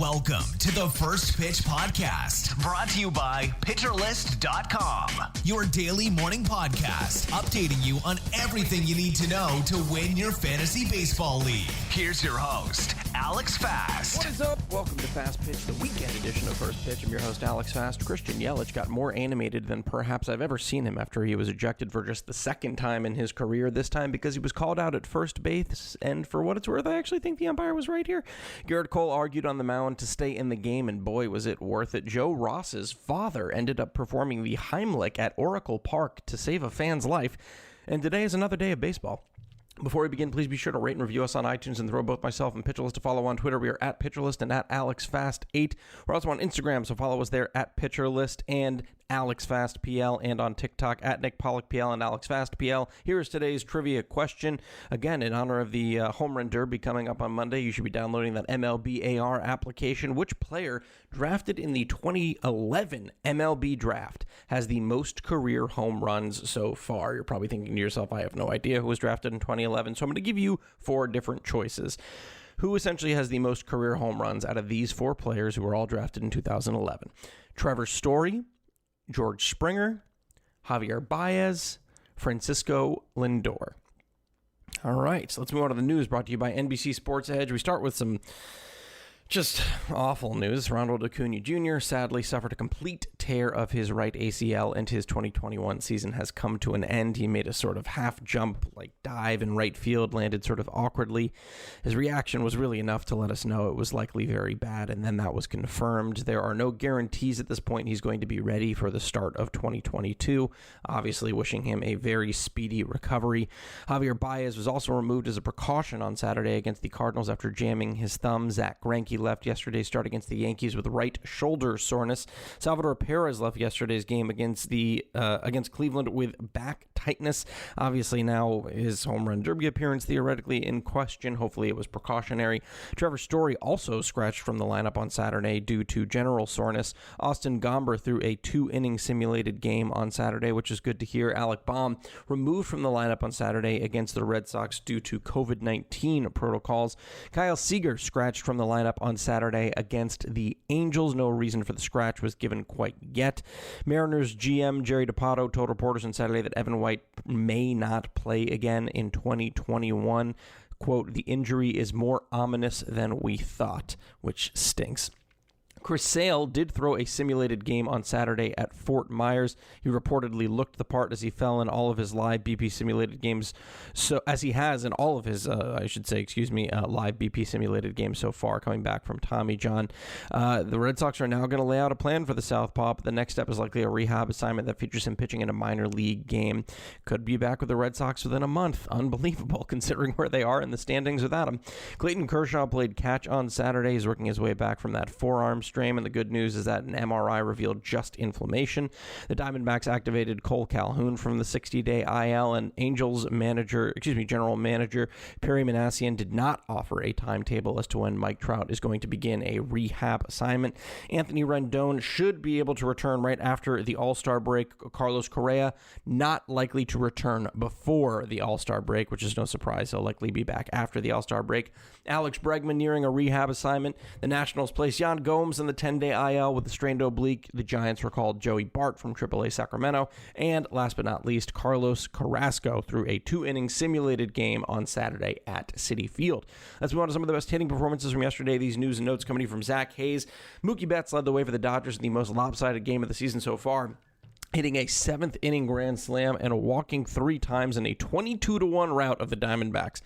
Welcome to the First Pitch Podcast, brought to you by PitcherList.com, your daily morning podcast, updating you on everything you need to know to win your fantasy baseball league. Here's your host, Alex Fast. What is up? Welcome to Fast Pitch, the weekend edition of First Pitch. I'm your host, Alex Fast. Christian Yelich got more animated than perhaps I've ever seen him after he was ejected for just the second time in his career, this time because he was called out at first base, and for what it's worth, I actually think the umpire was right here. Garrett Cole argued on the mound to stay in the game, and boy, was it worth it. Joe Ross's father ended up performing the Heimlich at Oracle Park to save a fan's life, and today is another day of baseball. Before we begin, please be sure to rate and review us on iTunes and throw both myself and PitcherList to follow on Twitter. We are at PitcherList and at AlexFast8. We're also on Instagram, so follow us there at PitcherList and AlexFastPL, and on TikTok at Nick PollockPL and AlexFastPL. Here is today's trivia question. Again, in honor of the Home Run Derby coming up on Monday, you should be downloading that MLBAR application. Which player drafted in the 2011 MLB draft has the most career home runs so far? You're probably thinking to yourself, I have no idea who was drafted in 2011, so I'm going to give you four different choices. Who essentially has the most career home runs out of these four players who were all drafted in 2011? Trevor Story, George Springer, Javier Baez, Francisco Lindor. All right, so let's move on to the news brought to you by NBC Sports Edge. We start with some just awful news. Ronald Acuna Jr. sadly suffered a complete tear of his right ACL, and his 2021 season has come to an end. He made a sort of half jump, dive in right field, landed sort of awkwardly. His reaction was really enough to let us know it was likely very bad, and then that was confirmed. There are no guarantees at this point he's going to be ready for the start of 2022. Obviously, wishing him a very speedy recovery. Javier Baez was also removed as a precaution on Saturday against the Cardinals after jamming his thumb. Zach Greinke left yesterday's start against the Yankees with right shoulder soreness. Salvador Perez left yesterday's game against Cleveland with back tightness. Obviously now his home run derby appearance theoretically in question. Hopefully it was precautionary. Trevor Story also scratched from the lineup on Saturday due to general soreness. Austin Gomber threw a 2-inning simulated game on Saturday, which is good to hear. Alec Baum removed from the lineup on Saturday against the Red Sox due to COVID-19 protocols. Kyle Seager scratched from the lineup on Saturday against the Angels. No reason for the scratch was given quite yet. Mariners GM Jerry DiPato told reporters on Saturday that Evan White may not play again in 2021. Quote, "The injury is more ominous than we thought," which stinks. Chris Sale did throw a simulated game on Saturday at Fort Myers. He reportedly looked the part as he fell in all of his live BP simulated games, so as he has in all of his, live BP simulated games so far, coming back from Tommy John. The Red Sox are now going to lay out a plan for the Southpaw, but the next step is likely a rehab assignment that features him pitching in a minor league game. Could be back with the Red Sox within a month. Unbelievable, considering where they are in the standings without him. Clayton Kershaw played catch on Saturday. He's working his way back from that forearm strain, and the good news is that an MRI revealed just inflammation. The Diamondbacks activated Cole Calhoun from the 60-day IL, and Angels general manager Perry Manassian did not offer a timetable as to when Mike Trout is going to begin a rehab assignment. Anthony Rendon should be able to return right after the All-Star break. Carlos Correa not likely to return before the All-Star break, which is no surprise. He'll likely be back after the All-Star break. Alex Bregman nearing a rehab assignment. The Nationals place Yan Gomes in the 10-day IL with a strained oblique. The Giants recalled Joey Bart from AAA Sacramento. And last but not least, Carlos Carrasco threw a 2-inning simulated game on Saturday at Citi Field. Let's move on to some of the best hitting performances from yesterday. These news and notes coming from Zach Hayes. Mookie Betts led the way for the Dodgers in the most lopsided game of the season so far, hitting a 7th-inning grand slam and walking 3 times in a 22-1 rout of the Diamondbacks.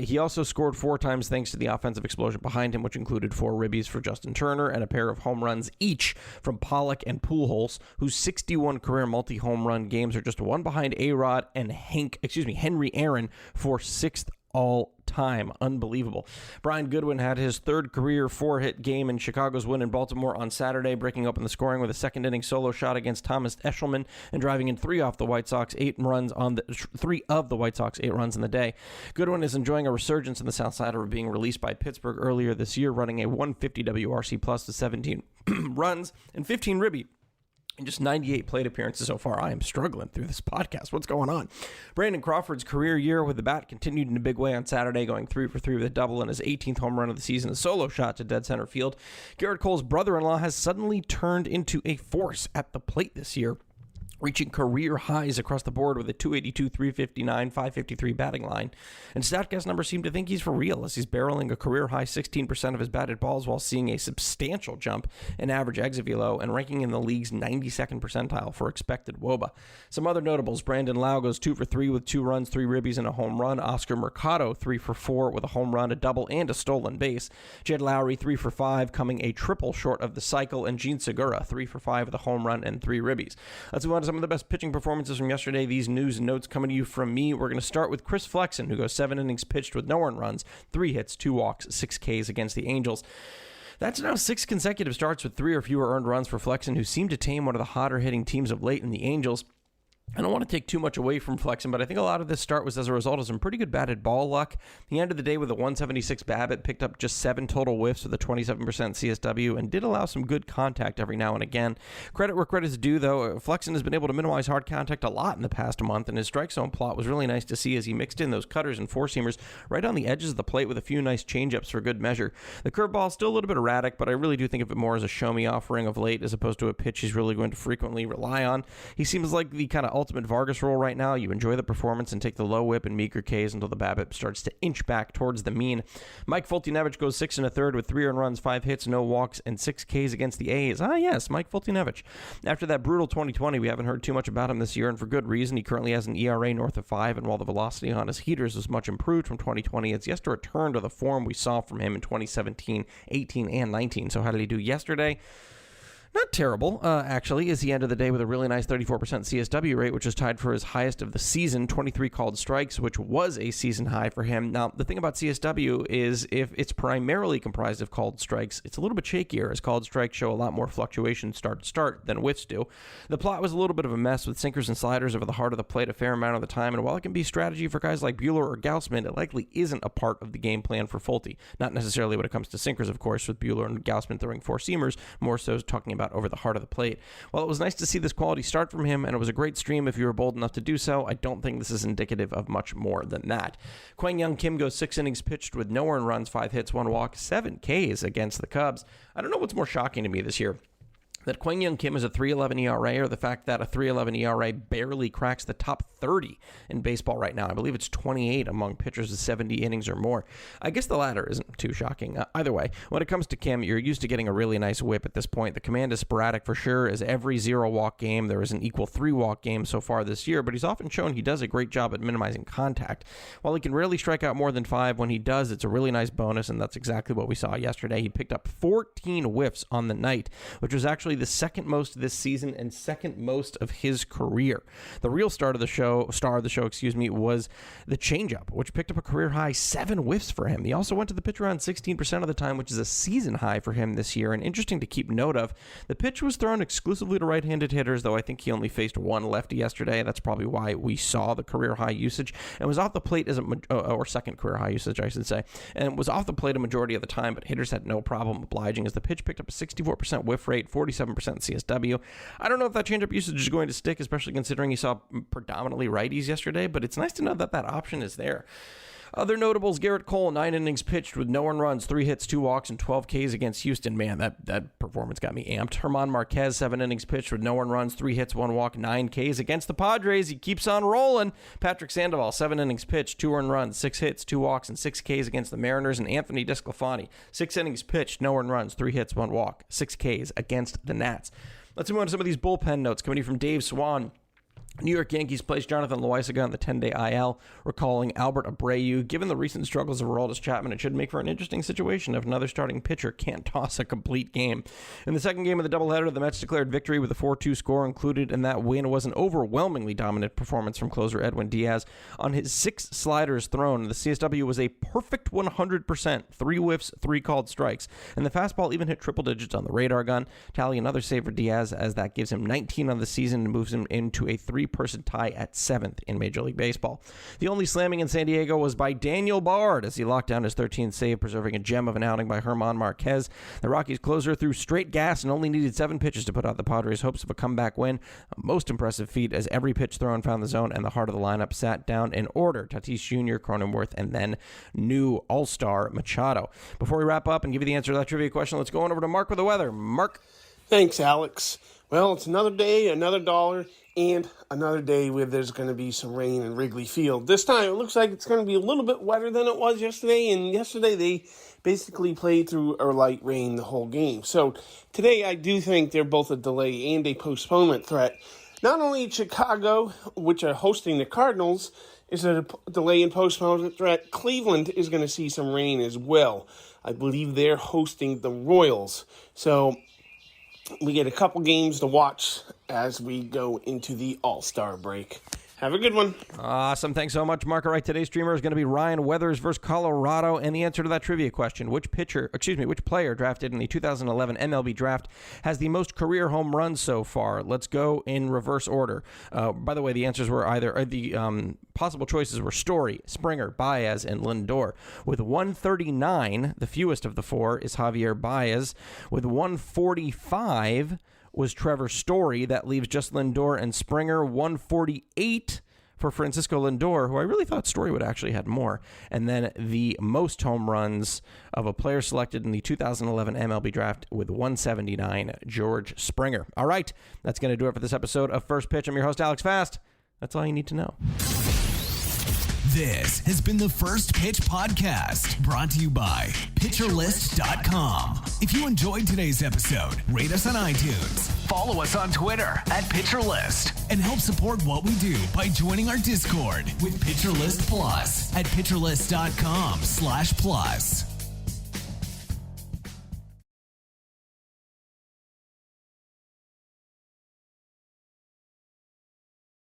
He also scored 4 times thanks to the offensive explosion behind him, which included 4 ribbies for Justin Turner and a pair of home runs each from Pollock and Pujols, whose 61 career multi-home run games are just one behind A-Rod and Henry Aaron for 6th all-time. Unbelievable. Brian Goodwin had his 3rd career 4-hit game in Chicago's win in Baltimore on Saturday, breaking open the scoring with a 2nd-inning solo shot against Thomas Eshelman and driving in 3 of the White Sox 8 runs in the day. Goodwin is enjoying a resurgence in the South Side after being released by Pittsburgh earlier this year, running a 150 WRC plus to 17 runs and 15 ribby In just 98 plate appearances so far, I am struggling through this podcast. What's going on? Brandon Crawford's career year with the bat continued in a big way on Saturday, going 3 for 3 with a double and his 18th home run of the season, a solo shot to dead center field. Garrett Cole's brother-in-law has suddenly turned into a force at the plate this year, reaching career highs across the board with a 282, 359, 553 batting line. And StatCast numbers seem to think he's for real, as he's barreling a career-high 16% of his batted balls while seeing a substantial jump in average exit velo and ranking in the league's 92nd percentile for expected WOBA. Some other notables: Brandon Lau goes 2 for 3 with 2 runs, 3 ribbies, and a home run. Oscar Mercado 3 for 4 with a home run, a double, and a stolen base. Jed Lowry 3 for 5, coming a triple short of the cycle. And Gene Segura 3 for 5 with a home run and 3 ribbies. Let's move on to some of the best pitching performances from yesterday. These news and notes coming to you from me. We're going to start with Chris Flexen, who goes 7 innings pitched with no earned runs, 3 hits, 2 walks, 6 Ks against the Angels. That's now 6 consecutive starts with 3 or fewer earned runs for Flexen, who seemed to tame one of the hotter hitting teams of late in the Angels. I don't want to take too much away from Flexen, but I think a lot of this start was as a result of some pretty good batted ball luck. He ended the day with a 176 BABIP, picked up just 7 total whiffs with a 27% CSW, and did allow some good contact every now and again. Credit where credit's due, though. Flexen has been able to minimize hard contact a lot in the past month, and his strike zone plot was really nice to see as he mixed in those cutters and four-seamers right on the edges of the plate with a few nice changeups for good measure. The curveball is still a little bit erratic, but I really do think of it more as a show-me offering of late as opposed to a pitch he's really going to frequently rely on. He seems like the kind of ultimate Vargas role right now. You enjoy the performance and take the low whip and meager Ks until the BABIP starts to inch back towards the mean. Mike Fultonevich goes 6 1/3 with 3 earned runs, 5 hits, no walks, and 6 Ks against the A's. Ah, yes, Mike Fultonevich. After that brutal 2020, we haven't heard too much about him this year, and for good reason. He currently has an ERA north of 5, and while the velocity on his heaters was much improved from 2020, it's yet to return to the form we saw from him in 2017, 18, and 19. So how did he do yesterday? Not terrible, actually, as he ended the day with a really nice 34% CSW rate, which is tied for his highest of the season, 23 called strikes, which was a season high for him. Now, the thing about CSW is if it's primarily comprised of called strikes, it's a little bit shakier, as called strikes show a lot more fluctuation start to start than whiffs do. The plot was a little bit of a mess with sinkers and sliders over the heart of the plate a fair amount of the time, and while it can be strategy for guys like Buehler or Gaussman, it likely isn't a part of the game plan for Fulte. Not necessarily when it comes to sinkers, of course, with Buehler and Gaussman throwing four-seamers, more so talking about over the heart of the plate. Well, it was nice to see this quality start from him, and it was a great stream if you were bold enough to do so. I don't think this is indicative of much more than that. Kwang Young Kim goes 6 innings pitched with no earned runs, 5 hits, 1 walk, 7 Ks against the Cubs. I don't know what's more shocking to me this year: that Kwang Young Kim is a 3.11 ERA, or the fact that a 3.11 ERA barely cracks the top 30 in baseball right now. I believe it's 28 among pitchers with 70 innings or more. I guess the latter isn't too shocking. Either way, when it comes to Kim, you're used to getting a really nice whip at this point. The command is sporadic for sure, as every 0-walk game, there is an equal 3-walk game so far this year, but he's often shown he does a great job at minimizing contact. While he can rarely strike out more than 5, when he does, it's a really nice bonus, and that's exactly what we saw yesterday. He picked up 14 whiffs on the night, which was actually the second most this season and second most of his career. The real star of the show, was the changeup, which picked up a career high 7 whiffs for him. He also went to the pitch around 16% of the time, which is a season high for him this year. And interesting to keep note of, the pitch was thrown exclusively to right-handed hitters, though I think he only faced 1 lefty yesterday. That's probably why we saw the career high usage, and was off the plate or second career high usage, I should say, and was off the plate a majority of the time, but hitters had no problem obliging, as the pitch picked up a 64% whiff rate, 47% CSW. I don't know if that changeup usage is going to stick, especially considering he saw predominantly righties yesterday, but it's nice to know that that option is there. Other notables: Garrett Cole, 9 innings pitched with no earned runs, 3 hits, 2 walks, and 12 Ks against Houston. Man, that performance got me amped. Herman Marquez, 7 innings pitched with no earned runs, 3 hits, 1 walk, 9 Ks against the Padres. He keeps on rolling. Patrick Sandoval, 7 innings pitched, 2 earned runs, 6 hits, 2 walks, and 6 Ks against the Mariners. And Anthony Desclafani, 6 innings pitched, no earned runs, 3 hits, 1 walk, 6 Ks against the Nats. Let's move on to some of these bullpen notes coming from Dave Swan. New York Yankees placed Jonathan Loaisaga on the 10-day IL, recalling Albert Abreu. Given the recent struggles of Aroldis Chapman, it should make for an interesting situation if another starting pitcher can't toss a complete game. In the second game of the doubleheader, the Mets declared victory with a 4-2 score. Included in that win was an overwhelmingly dominant performance from closer Edwin Diaz. On his 6 sliders thrown, the CSW was a perfect 100%, 3 whiffs, 3 called strikes, and the fastball even hit triple digits on the radar gun. Tally another save for Diaz, as that gives him 19 on the season and moves him into a three-person tie at 7th in Major League Baseball. The only slamming in San Diego was by Daniel Bard as he locked down his 13th save, preserving a gem of an outing by German Marquez. The Rockies closer threw straight gas and only needed 7 pitches to put out the Padres' hopes of a comeback win. A most impressive feat as every pitch thrown found the zone and the heart of the lineup sat down in order. Tatis Jr., Cronenworth, and then new all-star Machado. Before we wrap up and give you the answer to that trivia question, let's go on over to Mark with the weather. Mark? Thanks, Alex. Well, it's another day, another dollar, and another day where there's going to be some rain in Wrigley Field. This time, it looks like it's going to be a little bit wetter than it was yesterday, and yesterday they basically played through a light rain the whole game. So today, I do think they're both a delay and a postponement threat. Not only Chicago, which are hosting the Cardinals, is a delay and postponement threat. Cleveland is going to see some rain as well. I believe they're hosting the Royals. So we get a couple games to watch as we go into the All-Star break. Have a good one. Awesome. Thanks so much, Mark. All right, today's streamer is going to be Ryan Weathers versus Colorado. And the answer to that trivia question, which player drafted in the 2011 MLB draft has the most career home runs so far? Let's go in reverse order. By the way, the answers were the possible choices were Story, Springer, Baez, and Lindor. With 139, the fewest of the four is Javier Baez. With 145 was Trevor Story. That leaves just Lindor and Springer. 148 for Francisco Lindor, who I really thought Story would actually had more. And then the most home runs of a player selected in the 2011 MLB draft with 179, George Springer. All right, that's going to do it for this episode of First Pitch. I'm your host, Alex Fast. That's all you need to know. This has been the First Pitch Podcast, brought to you by PitcherList.com. If you enjoyed today's episode, rate us on iTunes, follow us on Twitter @PitcherList, and help support what we do by joining our Discord with PitcherList Plus at PitcherList.com/plus.